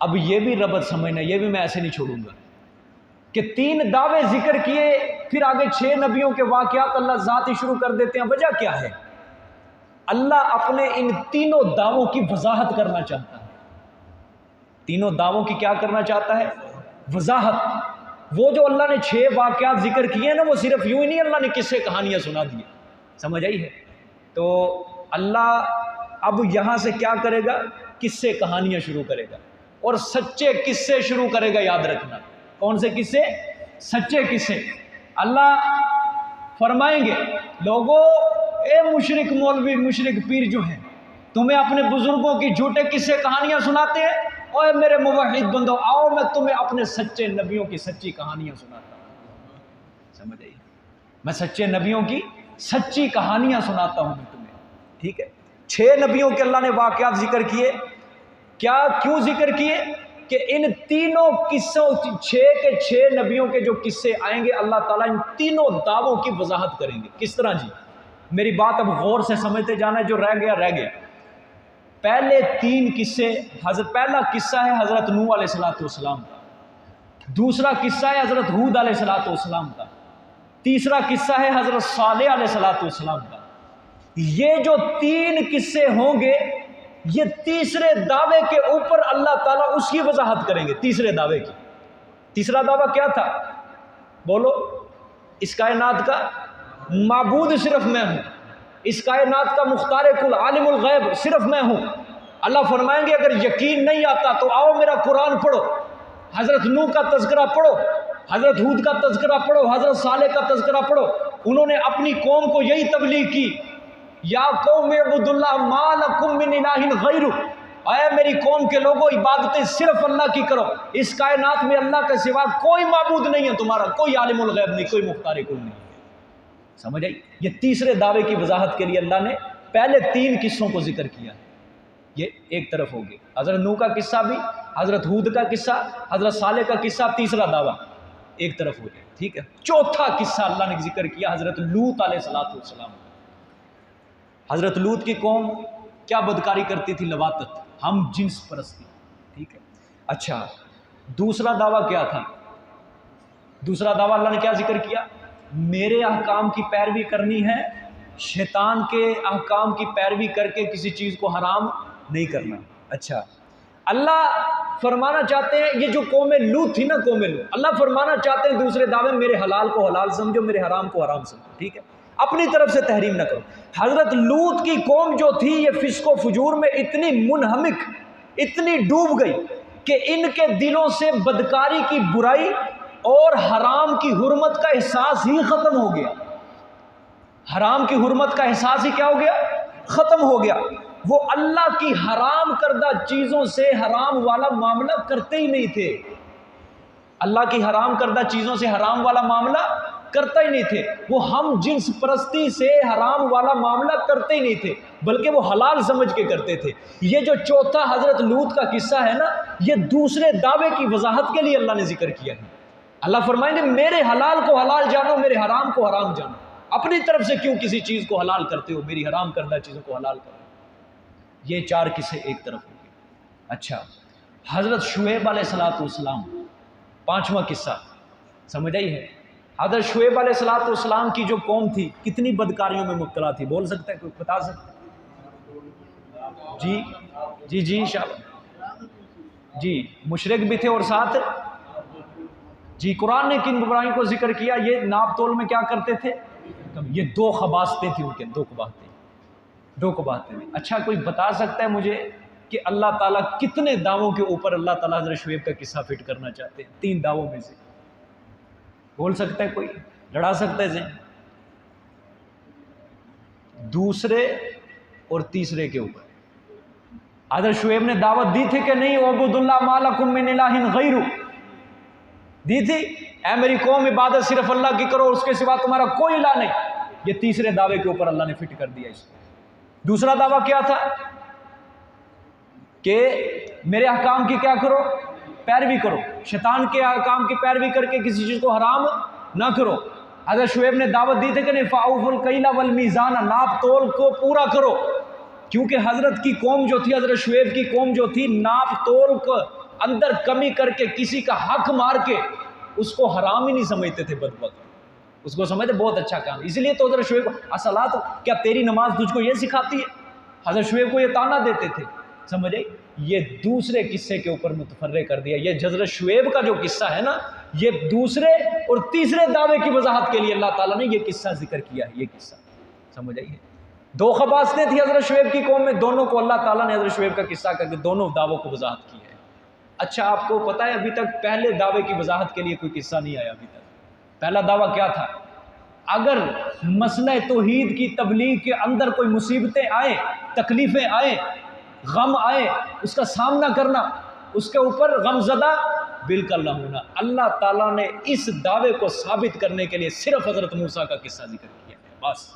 اب یہ بھی ربط سمجھنا، یہ بھی میں ایسے نہیں چھوڑوں گا کہ 3 دعوے ذکر کیے پھر آگے 6 نبیوں کے واقعات اللہ ذاتی شروع کر دیتے ہیں۔ وجہ کیا ہے؟ اللہ اپنے ان تینوں دعووں کی وضاحت کرنا چاہتا ہے۔ تینوں دعووں کی کیا کرنا چاہتا ہے؟ وضاحت۔ وہ جو اللہ نے 6 واقعات ذکر کیے ہیں نا، وہ صرف یوں ہی نہیں اللہ نے قصے کہانیاں سنا دی، سمجھ آئی ہے؟ تو اللہ اب یہاں سے کیا کرے گا؟ قصے کہانیاں شروع کرے گا، اور سچے قصے شروع کرے گا، یاد رکھنا۔ کون سے قصے؟ سچے قصے۔ اللہ فرمائیں گے لوگوں، اے مشرک مولوی، مشرک پیر جو ہیں، تمہیں اپنے بزرگوں کی جھوٹے قصے کہانیاں سناتے ہیں، اوے میرے موحد بندو، آؤ میں تمہیں اپنے سچے نبیوں کی سچی کہانیاں سناتا ہوں۔ سمجھ آئی؟ میں سچے نبیوں کی سچی کہانیاں سناتا ہوں میں تمہیں، ٹھیک ہے؟ 6 نبیوں کے اللہ نے واقعات ذکر کیے، کیوں ذکر کیے؟ کہ ان تینوں قصوں، 6 کے 6 نبیوں کے جو قصے آئیں گے، اللہ تعالیٰ ان تینوں دعووں کی وضاحت کریں گے۔ کس طرح جی؟ میری بات اب غور سے سمجھتے جانا ہے، جو رہ گیا رہ گیا۔ پہلے 3 قصے، پہلا قصہ ہے حضرت نوح علیہ السلام کا، دوسرا قصہ ہے حضرت ہود علیہ السلام کا، تیسرا قصہ ہے حضرت صالح علیہ السلام کا۔ یہ جو 3 قصے ہوں گے، یہ تیسرے دعوے کے اوپر اللہ تعالیٰ اس کی وضاحت کریں گے۔ تیسرے دعوے کی، تیسرا دعویٰ کیا تھا؟ بولو۔ اس کائنات کا معبود صرف میں ہوں، اس کائنات کا مختار کل عالم الغیب صرف میں ہوں۔ اللہ فرمائیں گے اگر یقین نہیں آتا تو آؤ میرا قرآن پڑھو، حضرت نوح کا تذکرہ پڑھو، حضرت ہود کا تذکرہ پڑھو، حضرت صالح کا تذکرہ پڑھو۔ انہوں نے اپنی قوم کو یہی تبلیغ کی، یا قوم اعبدوا اللہ ما لکم من الہ غیرہ، اے میری قوم کے لوگوں، عبادتیں صرف اللہ کی کرو، اس کائنات میں اللہ کے سوا کوئی معبود نہیں ہے تمہارا، کوئی عالم الغیب نہیں، کوئی مختار کل نہیں۔ سمجھ آئی؟ یہ تیسرے دعوے کی وضاحت کے لیے اللہ نے پہلے 3 قصوں کو ذکر کیا۔ یہ ایک طرف ہو گئی، حضرت نوح کا قصہ بھی، حضرت ہود کا قصہ، حضرت صالح کا قصہ، تیسرا دعویٰ ایک طرف ہو گیا، ٹھیک ہے؟ چوتھا قصہ اللہ نے ذکر کیا حضرت لوط علیہ السلام۔ حضرت لوط کی قوم کیا بدکاری کرتی تھی؟ لواطت، ہم جنس پرستی، ٹھیک ہے؟ اچھا، دوسرا دعویٰ کیا تھا؟ دوسرا دعویٰ اللہ نے کیا ذکر کیا؟ میرے احکام کی پیروی کرنی ہے، شیطان کے احکام کی پیروی کر کے کسی چیز کو حرام نہیں کرنا۔ اچھا، اللہ فرمانا چاہتے ہیں، یہ جو قوم لوط تھی نا، قوم لوط، اللہ فرمانا چاہتے ہیں دوسرے دعوے، میرے حلال کو حلال سمجھو، میرے حرام کو حرام سمجھو، ٹھیک ہے؟ اپنی طرف سے تحریم نہ کرو۔ حضرت لوط کی قوم جو تھی، یہ فسق و فجور میں اتنی منہمک، اتنی ڈوب گئی کہ ان کے دلوں سے بدکاری کی برائی اور حرام کی حرمت کا احساس ہی ختم ہو گیا۔ حرام کی حرمت کا احساس ہی کیا ہو گیا؟ ختم ہو گیا۔ وہ اللہ کی حرام کردہ چیزوں سے حرام والا معاملہ کرتے ہی نہیں تھے، اللہ کی حرام کردہ چیزوں سے حرام والا معاملہ کرتا ہی نہیں تھے، وہ ہم جنس پرستی سے حرام والا معاملہ کرتے ہی نہیں تھے، بلکہ وہ حلال سمجھ کے کرتے تھے۔ یہ جو چوتھا حضرت لوط کا قصہ ہے نا، یہ دوسرے دعوے کی وضاحت کے لیے اللہ نے ذکر کیا ہے۔ اللہ فرمائیں گے میرے حلال کو حلال جانو، میرے حرام کو حرام جانو۔ اپنی طرف سے کیوں کسی چیز کو حلال کرتے ہو؟ میری حرام کردہ چیزوں کو حلال کرو۔ یہ 4 قصے ایک طرف ہو گئے۔ اچھا، حضرت شعیب علیہ السلام، 5واں قصہ، سمجھ آئی ہے؟ حضرت شعیب علیہ السلام کی جو قوم تھی، کتنی بدکاریوں میں مبتلا تھی؟ بول سکتا ہے کوئی؟ بتا سکتا ہے؟ جی جی جی جی، مشرک بھی تھے اور ساتھ جی، قرآن نے کن برائی کو ذکر کیا؟ یہ ناپ تول میں کیا کرتے تھے؟ یہ 2 خباستیں تھیں ان کے، 2 قباستیں۔ اچھا، کوئی بتا سکتا ہے مجھے کہ اللہ تعالیٰ کتنے دعووں کے اوپر اللہ تعالیٰ حضرت شعیب کا قصہ فٹ کرنا چاہتے ہیں؟ 3 دعووں میں سے بول سکتا ہے کوئی؟ لڑا سکتا ہے ذہن؟ دوسرے اور تیسرے کے اوپر حضرت شعیب نے دعوت دی تھی کہ نہیں، اعبدوا اللہ ما لکم من الہ غیرہ، دی تھی، اے میری قوم عبادت صرف اللہ کی کرو، اس کے سوا تمہارا کوئی الہ نہیں۔ یہ تیسرے دعوے کے اوپر اللہ نے فٹ کر دیا اس کو۔ دوسرا دعویٰ کیا تھا؟ کہ میرے احکام کی کیا کرو؟ پیروی کرو، شیطان کے احکام کی پیروی کر کے کسی چیز کو حرام نہ کرو۔ حضرت شعیب نے دعوت دی تھی کہ نہیں، فاوفوا الکیل والمیزان، ناپ تول کو پورا کرو، کیونکہ حضرت کی قوم جو تھی، حضرت شعیب کی قوم جو تھی، ناپ تول اندر کمی کر کے کسی کا حق مار کے اس کو حرام ہی نہیں سمجھتے تھے بدبخت، اس کو سمجھتے بہت اچھا کام. اس لیے تو حضرت شعیب اصلات، کیا تیری نماز تجھ کو یہ سکھاتی ہے؟ حضرت شعیب کو یہ تانا دیتے تھے. سمجھے؟ یہ دوسرے قصے کے اوپر متفرع کر دیا. یہ حضرت شعیب کا جو قصہ ہے نا، یہ دوسرے اور تیسرے دعوے کی وضاحت کے لیے اللہ تعالیٰ نے یہ قصہ ذکر کیا ہے. یہ قصہ سمجھ آئیے. دو خباستیں تھیں حضرت شعیب کی قوم میں، دونوں کو اللہ تعالیٰ نے حضرت شعیب کا قصہ کر کے دونوں دعووں کو وضاحت کی ہے. اچھا آپ کو پتہ ہے ابھی تک پہلے دعوے کی وضاحت کے لیے کوئی قصہ نہیں آیا ابھی تک. پہلا دعویٰ کیا تھا؟ اگر مسئلہ توحید کی تبلیغ کے اندر کوئی مصیبتیں آئیں، تکلیفیں آئیں، غم آئے، اس کا سامنا کرنا، اس کے اوپر غم زدہ بالکل نہ ہونا. اللہ تعالیٰ نے اس دعوے کو ثابت کرنے کے لیے صرف حضرت موسیٰ کا قصہ ذکر کیا ہے. بس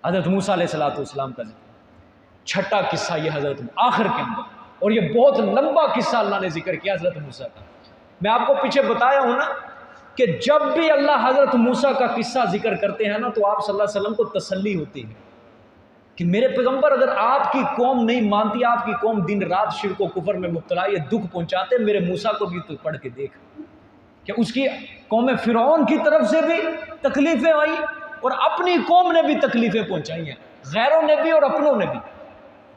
حضرت موسیٰ علیہ السلام کا ذکر، چھٹا قصہ یہ حضرت آخر کے اندر، اور یہ بہت لمبا قصہ اللہ نے ذکر کیا حضرت موسیٰ کا. میں آپ کو پیچھے بتایا ہوں نا کہ جب بھی اللہ حضرت موسیٰ کا قصہ ذکر کرتے ہیں نا تو آپ صلی اللہ علیہ وسلم کو تسلی ہوتی ہے کہ میرے پیغمبر اگر آپ کی قوم نہیں مانتی، آپ کی قوم دن رات شرک و کفر میں مبتلا، یہ دکھ پہنچاتے، میرے موسیٰ کو بھی تو پڑھ کے دیکھ کہ اس کی قوم فرعون کی طرف سے بھی تکلیفیں آئی اور اپنی قوم نے بھی تکلیفیں پہنچائی ہیں، غیروں نے بھی اور اپنوں نے بھی.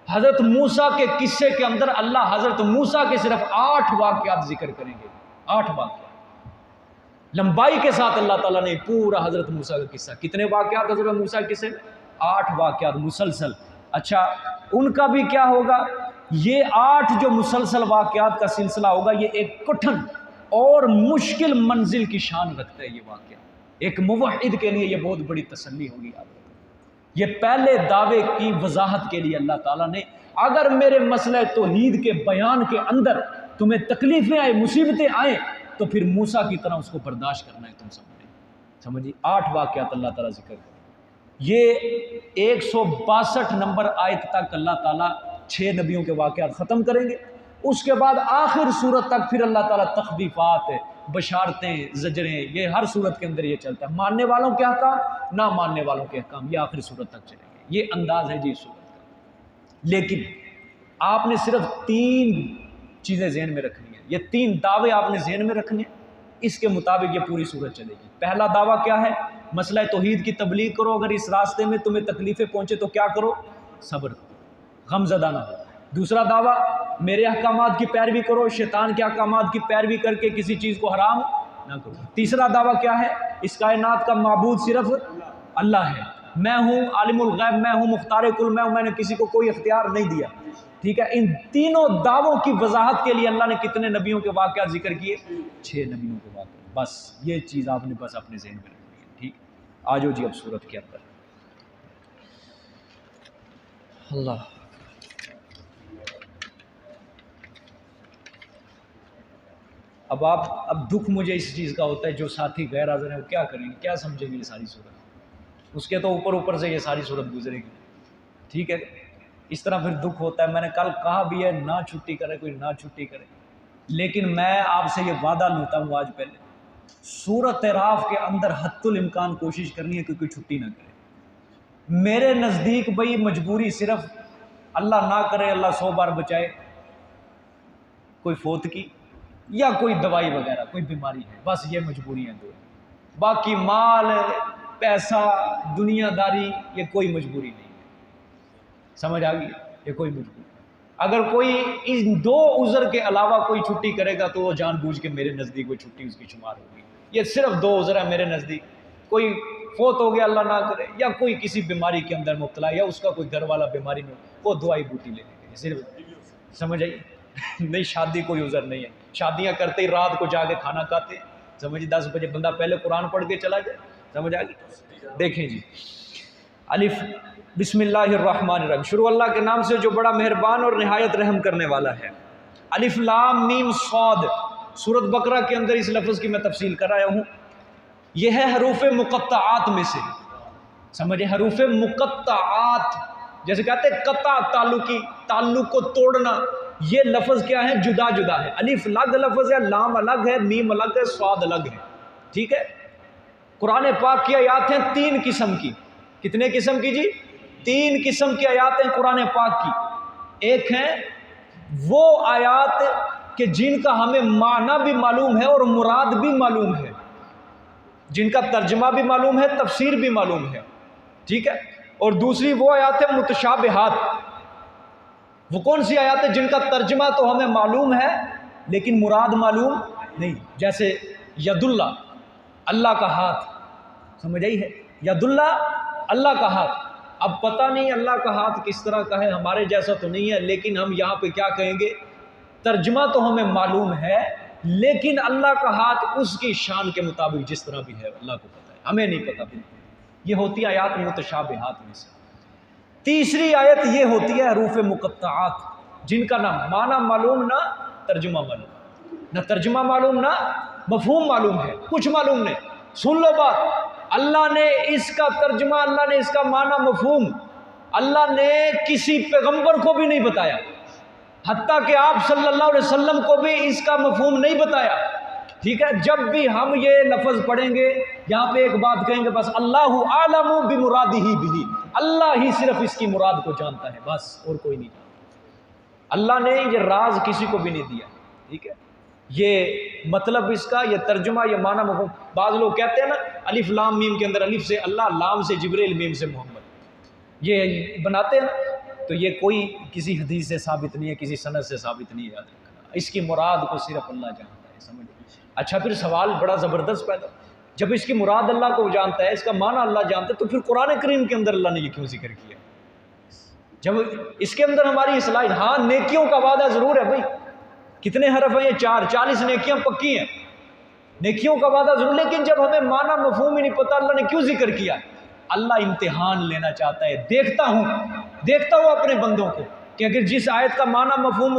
حضرت موسیٰ کے قصے کے اندر اللہ حضرت موسیٰ کے صرف 8 واقعات ذکر کریں گے. 8 واقعات لمبائی کے ساتھ اللہ تعالیٰ نے پورا حضرت موسیٰ کا قصہ. کتنے واقعات حضرت موسیٰ کے قصے میں؟ 8 واقعات مسلسل. اچھا ان کا بھی کیا ہوگا؟ یہ 8 جو مسلسل واقعات کا سلسلہ ہوگا یہ ایک کٹھن اور مشکل منزل کی شان رکھتا ہے. یہ واقعہ ایک موحد کے لیے یہ بہت بڑی تسلی ہوگی. یہ پہلے دعوے کی وضاحت کے لیے اللہ تعالیٰ نے اگر میرے مسئلہ توحید کے بیان کے اندر تمہیں تکلیفیں آئے، مصیبتیں آئیں، تو پھر موسیٰ کی طرح اس کو برداشت کرنا ہے. تم سمجھیں 8 واقعات اللہ تعالیٰ ذکر کریں. یہ 162 نمبر آیت تک اللہ تعالیٰ 6 نبیوں کے واقعات ختم کریں گے. اس کے بعد آخر صورت تک پھر اللہ تعالیٰ تخویفات، بشارتیں، زجریں، یہ ہر صورت کے اندر یہ چلتا ہے. ماننے والوں کے احکام، نہ ماننے والوں کے احکام، یہ آخری صورت تک چلیں گے. یہ انداز ہے جی اس صورت کا. لیکن آپ نے صرف 3 چیزیں ذہن میں رکھنی ہیں. یہ 3 دعوے آپ نے ذہن میں رکھنے ہیں، اس کے مطابق یہ پوری صورت چلے گی. پہلا دعویٰ کیا ہے؟ مسئلہ توحید کی تبلیغ کرو. اگر اس راستے میں تمہیں تکلیفیں پہنچے تو کیا کرو؟ صبر کرو، غم زدہ نہ ہو. دوسرا دعویٰ میرے احکامات کی پیروی کرو، شیطان کے احکامات کی پیروی کر کے کسی چیز کو حرام نہ کرو. تیسرا دعویٰ کیا ہے؟ اس کائنات کا معبود صرف اللہ ہے. میں ہوں عالم الغیب، میں ہوں مختار کل، میں نے کسی کو کوئی اختیار نہیں دیا. ٹھیک ہے. ان تینوں دعووں کی وضاحت کے لیے اللہ نے کتنے نبیوں کے واقعات ذکر کیے؟ 6 نبیوں کے واقعات. بس یہ چیز آپ نے بس اپنے ذہن میں رکھنی ہے. ٹھیک. آ جاؤ جی اب صورت کے اندر. اللہ اب دکھ مجھے اس چیز کا ہوتا ہے جو ساتھی غیر حاضر ہیں وہ کیا کریں گے، کیا سمجھیں گے یہ ساری صورت. اس کے تو اوپر سے یہ ساری صورت گزرے گی. ٹھیک ہے. اس طرح پھر دکھ ہوتا ہے. میں نے کل کہا بھی ہے نہ چھٹی کرے کوئی، نہ چھٹی کرے، لیکن میں آپ سے یہ وعدہ لیتا ہوں آج پہلے، سورۃ اعراف کے اندر حتی الامکان کوشش کرنی ہے کہ کوئی چھٹی نہ کرے. میرے نزدیک بھئی مجبوری صرف اللہ نہ کرے، اللہ 100 بار بچائے، کوئی فوت کی یا کوئی دوائی وغیرہ کوئی بیماری ہے، بس یہ مجبوری ہیں 2. باقی مال، پیسہ، دنیا داری یہ کوئی مجبوری نہیں ہے. سمجھ آ گئی؟ یہ کوئی مجبوری. اگر کوئی ان 2 عذر کے علاوہ کوئی چھٹی کرے گا تو وہ جان بوجھ کے میرے نزدیک وہ چھٹی اس کی شمار ہوگی. یہ صرف 2 عذر ہیں میرے نزدیک. کوئی فوت ہو گیا اللہ نہ کرے، یا کوئی کسی بیماری کے اندر مبتلا، یا اس کا کوئی گھر والا بیماری میں وہ دوائی بوٹی لینے کے لیے صرف. سمجھ آئی؟ نہیں شادی کوئی عذر نہیں ہے. شادیاں کرتے ہی رات کو جا کے کھانا کھاتے، سمجھ 10 بجے بندہ پہلے قرآن پڑھ کے چلا جائے. سمجھ آ گئی؟ دیکھیں جی. الف بسم اللہ الرحمن الرحیم، شروع اللہ کے نام سے جو بڑا مہربان اور نہایت رحم کرنے والا ہے. الف لام میم صاد. سورۃ بقرہ کے اندر اس لفظ کی میں تفصیل کر رہا ہوں. یہ ہے حروف مقطعات میں سے. سمجھے؟ حروف مقطعات جیسے کہتے ہیں قطع تعلق کو توڑنا، یہ لفظ کیا ہے؟ جدا جدا ہے. الف الگ لفظ ہے، لام الگ ہے، میم الگ ہے، صاد الگ ہے. ٹھیک ہے. قرآن پاک کی آیات ہیں 3 قسم کی. کتنے قسم کی جی؟ 3 قسم کی آیات ہیں قرآن پاک کی. ایک ہیں وہ آیات کہ جن کا ہمیں معنی بھی معلوم ہے اور مراد بھی معلوم ہے، جن کا ترجمہ بھی معلوم ہے، تفسیر بھی معلوم ہے، ٹھیک ہے۔ اور دوسری وہ آیات ہے متشابہات، وہ کون سی آیات ہے جن کا ترجمہ تو ہمیں معلوم ہے لیکن مراد معلوم نہیں، جیسے ید اللہ، اللہ کا ہاتھ، سمجھ آئی ہے؟ ید اللہ، اللہ کا ہاتھ۔ اب پتہ نہیں اللہ کا ہاتھ کس طرح کا ہے، ہمارے جیسا تو نہیں ہے، لیکن ہم یہاں پہ کیا کہیں گے، ترجمہ تو ہمیں معلوم ہے لیکن اللہ کا ہاتھ اس کی شان کے مطابق جس طرح بھی ہے اللہ کو پتہ ہے، ہمیں نہیں پتہ بالکل۔ یہ ہوتی ہے آیات متشابہات میں سے۔ تیسری آیت یہ ہوتی ہے حروف مقطعات، جن کا نہ معنی معلوم نہ ترجمہ معلوم، نہ ترجمہ معلوم نہ مفہوم معلوم ہے، کچھ معلوم نہیں۔ سن لو بات، اللہ نے اس کا ترجمہ، اللہ نے اس کا معنی مفہوم اللہ نے کسی پیغمبر کو بھی نہیں بتایا، حتیٰ کہ آپ صلی اللہ علیہ وسلم کو بھی اس کا مفہوم نہیں بتایا، ٹھیک ہے۔ جب بھی ہم یہ لفظ پڑھیں گے یہاں پہ ایک بات کہیں گے، بس اللہ عالم بمرادہ بہ، اللہ ہی صرف اس کی مراد کو جانتا ہے، بس اور کوئی نہیں جانتا۔ اللہ نے یہ راز کسی کو بھی نہیں دیا، ٹھیک ہے۔ یہ مطلب اس کا، یہ ترجمہ، یہ معنی مفہوم۔ بعض لوگ کہتے ہیں نا الف لام میم کے اندر الف سے اللہ، لام سے جبریل، میم سے محمد، یہ بناتے ہیں نا، تو یہ کوئی کسی حدیث سے ثابت نہیں ہے، کسی سند سے ثابت نہیں ہے، یاد رکھنا۔ اس کی مراد کو صرف اللہ جانتا ہے، سمجھ۔ اچھا پھر سوال بڑا زبردست پیدا، جب اس کی مراد اللہ کو جانتا ہے، اس کا معنی اللہ جانتا ہے، تو پھر قرآن کریم کے اندر اللہ نے یہ کیوں ذکر کیا؟ جب اس کے اندر ہماری اصلاح، ہاں نیکیوں کا وعدہ ضرور ہے بھائی، کتنے حرف ہیں یہ؟ 4، 40 نیکیاں پکی ہیں، نیکیوں کا وعدہ ضرور، لیکن جب ہمیں معنی مفہوم ہی نہیں پتہ اللہ نے کیوں ذکر کیا؟ اللہ امتحان لینا چاہتا ہے۔ دیکھتا ہوں اپنے بندوں کو کہ اگر جس آیت کا معنی مفہوم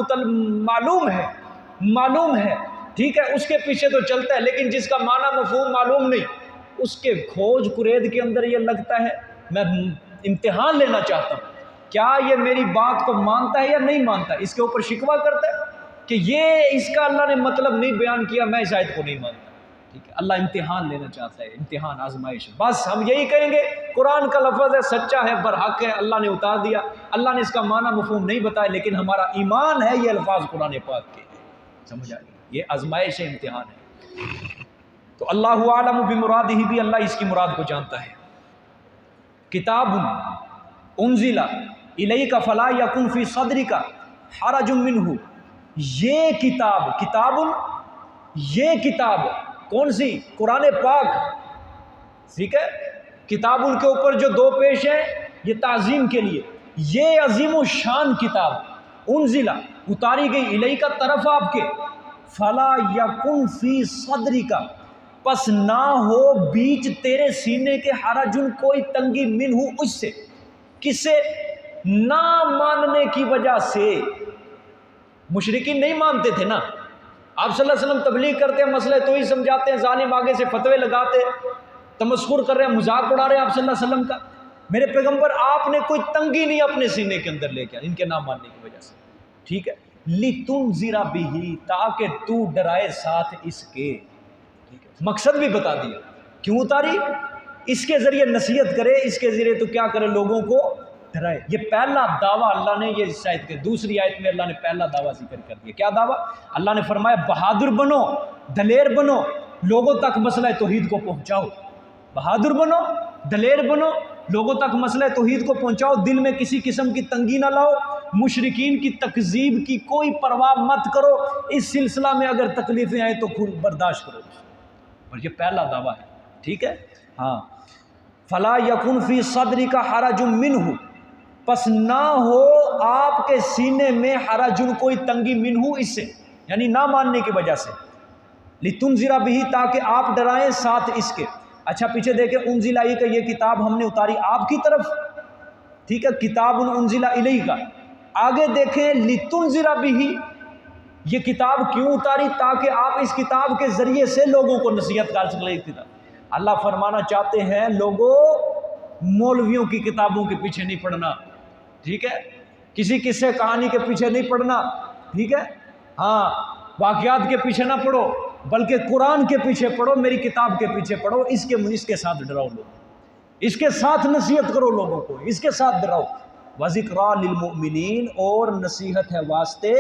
معلوم ہے ٹھیک ہے، اس کے پیچھے تو چلتا ہے، لیکن جس کا معنی مفہوم معلوم نہیں، اس کے کھوج کرید کے اندر یہ لگتا ہے، میں امتحان لینا چاہتا ہوں کیا یہ میری بات کو مانتا ہے یا نہیں مانتا، اس کے اوپر شکوہ کرتا ہے کہ یہ اس کا اللہ نے مطلب نہیں بیان کیا، میں اس آیت کو نہیں مانتا، ٹھیک ہے۔ اللہ امتحان لینا چاہتا ہے، امتحان، آزمائش۔ بس ہم یہی کہیں گے قرآن کا لفظ ہے، سچا ہے، برحق ہے، اللہ نے اتار دیا، اللہ نے اس کا معنی مفہوم نہیں بتایا، لیکن ہمارا ایمان ہے یہ الفاظ قرآن پاک کے، سمجھ آ گئی؟ یہ آزمائش ہے، امتحان ہے۔ تو اللہ عالم بمرادہ بھی، اللہ اس کی مراد کو جانتا ہے۔ کتاب انزل الیک فلا یکن فی صدرک حرج منہ، یہ کتاب کون سی؟ قرآن پاک، ٹھیک ہے۔ کتاب ان کے اوپر جو دو پیش ہیں یہ تعظیم کے لیے، یہ عظیم الشان کتاب انزل، اتاری گئی، الیک طرف آپ کے، فلا یکن فی صدرک، پس نہ ہو بیچ تیرے سینے کے، حرجن کوئی تنگی، منہ اس سے، کس سے؟ نہ ماننے کی وجہ سے۔ مشرکین نہیں مانتے تھے نا، آپ صلی اللہ علیہ وسلم تبلیغ کرتے ہیں، مسئلہ تو ہی سمجھاتے ہیں، ظالم آگے سے فتوے لگاتے، تمسخر کر رہے ہیں، مذاق اڑا رہے ہیں آپ صلی اللہ علیہ وسلم کا، میرے پیغمبر آپ نے کوئی تنگی نہیں اپنے سینے کے اندر لے کے ان کے نہ ماننے کی وجہ سے، ٹھیک ہے۔ لِتُنذِرَ بِهِ، تاکہ تو ڈرائے ساتھ اس کے، ٹھیک ہے۔ مقصد بھی بتا دیا کیوں اتاری، اس کے ذریعے نصیحت کرے، اس کے ذریعے تو کیا کرے، لوگوں کو ڈرائے۔ یہ پہلا دعویٰ اللہ نے، یہ اس آیت کے دوسری آیت میں اللہ نے پہلا دعویٰ ذکر کر دیا۔ کیا دعویٰ؟ اللہ نے فرمایا بہادر بنو، دلیر بنو، لوگوں تک مسئلہ توحید کو پہنچاؤ، بہادر بنو، دلیر بنو، لوگوں تک مسئلہ توحید کو پہنچاؤ، دل میں کسی قسم کی تنگی نہ لاؤ، مشرکین کی تکذیب کی کوئی پرواہ مت کرو، اس سلسلہ میں اگر تکلیفیں آئیں تو خود برداشت کرو، اور یہ پہلا دعویٰ ہے، ٹھیک ہے۔ ہاں، فلا یکن فی صدرک حرج منہ، پس نہ ہو آپ کے سینے میں حرج، کوئی تنگی، منہ اس سے، یعنی نہ ماننے کی وجہ سے، لتنذر بہ، تاکہ آپ ڈرائیں ساتھ اس کے۔ اچھا پیچھے دیکھیں، انزل الیک، یہ کتاب ہم نے اتاری آپ کی طرف، ٹھیک ہے، کتاب انزل الیک۔ آگے دیکھیں لتنذر بہ، یہ کتاب کیوں اتاری؟ تاکہ آپ اس کتاب کے ذریعے سے لوگوں کو نصیحت کر سکیں۔ اللہ فرمانا چاہتے ہیں لوگوں، مولویوں کی کتابوں کے پیچھے نہیں پڑھنا، ٹھیک ہے، کسی قصے کہانی کے پیچھے نہیں پڑھنا، ٹھیک ہے، ہاں، واقعات کے پیچھے نہ پڑھو، بلکہ قرآن کے پیچھے پڑھو، میری کتاب کے پیچھے پڑھو، اس کے ساتھ ڈراؤ لوگ، اس کے ساتھ نصیحت کرو لوگوں کو، اس کے ساتھ ڈراؤ۔ وَذِكْرَىٰ لِلْمُؤْمِنِينَ، اور نصیحت ہے واسطے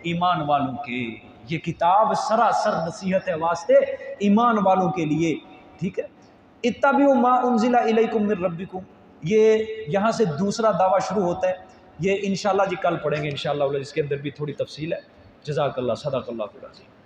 ایمان والوں کے۔ یہ کتاب سراسر نصیحت ہے واسطے ایمان والوں کے لیے، ٹھیک ہے۔ اتبعوا ما انزل الیکم من ربکم، یہ یہاں سے دوسرا دعویٰ شروع ہوتا ہے، یہ انشاءاللہ جی کل پڑھیں گے انشاءاللہ، اس کے اندر بھی تھوڑی تفصیل ہے۔ جزاک اللہ، صدق اللہ العظیم۔